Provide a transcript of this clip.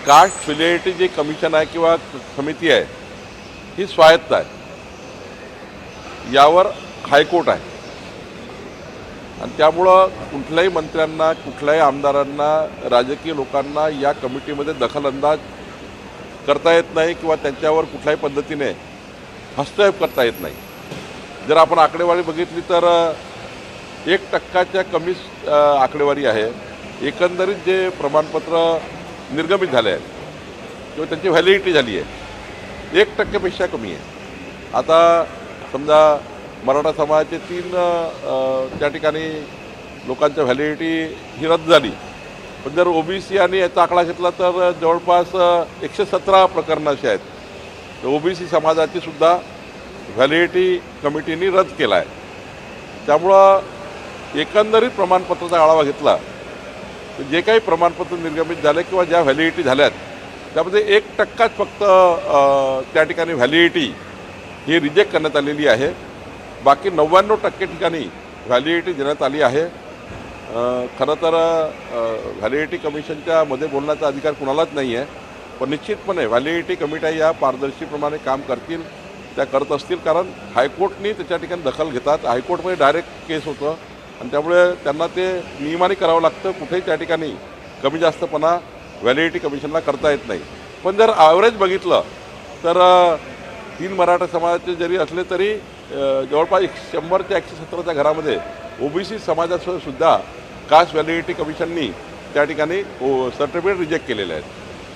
Caste validity जे commission आहे किंवा समिती आहे ही स्वायत्त आहे, यावर हायकोर्ट आहे आणि त्यामुळं कुठल्याही मंत्र्यांना कुठल्याही आमदारांना राजकीय लोकांना या कमिटीमध्ये दखलंदाज करता येत नाही किंवा त्यांच्यावर कुठल्याही पद्धतीने हस्तक्षेप करता येत नाही। जर आपण आकडेवारी बघितली तर 1% कमी आकडेवारी आहे। एकंदरीत जे प्रमाणपत्र निर्गमित झाले आहेत किंवा त्यांची व्हॅलिडिटी झाली आहे 1%पेक्षा कमी आहे। आता समजा मराठा समाजाचे 3 त्या ठिकाणी लोकांच्या व्हॅलिडिटी ही रद्द झाली, पण जर ओबीसी आणि याचा आकडा घेतला तर जवळपास 117 प्रकरणं अशी आहेत तर ओबीसी समाजाची सुद्धा व्हॅलिडिटी कमिटीने रद्द केला आहे। त्यामुळं एकंदरीत प्रमाणपत्राचा आढावा घेतला तर जे काही प्रमाणपत्र निर्गमित झाले किंवा ज्या व्हॅलिडिटी झाल्यात त्यामध्ये 1%च फक्त त्या ठिकाणी व्हॅलिडिटी ही रिजेक्ट करण्यात आलेली आहे। बाकी 99% ठिकाणी व्हॅलिडिटी देण्यात आली आहे। खरं तर व्हॅलिडिटी कमिशनच्या मध्ये बोलण्याचा अधिकार कुणालाच नाही आहे, पण निश्चितपणे व्हॅलिडिटी कमिट्या या पारदर्शीप्रमाणे काम करतील, त्या करत असतील, कारण हायकोर्टनी त्याच्या ठिकाणी दखल घेतात। हायकोर्टमध्ये डायरेक्ट केस होतं आणि त्यामुळे त्यांना ते नियमाने करावं लागतं। कुठेही त्या ठिकाणी कमी जास्तपणा व्हॅलिडिटी कमिशनला करता येत नाही। पण जर ॲव्हरेज बघितलं तर 3 मराठा समाजाचे जरी असले तरी जवळपास 100 ते 117च्या घरामध्ये ओबीसी समाजासुद्धा कास्ट व्हॅलिडिटी कमिशननी त्या ठिकाणी सर्टिफिकेट रिजेक्ट केलेले आहेत।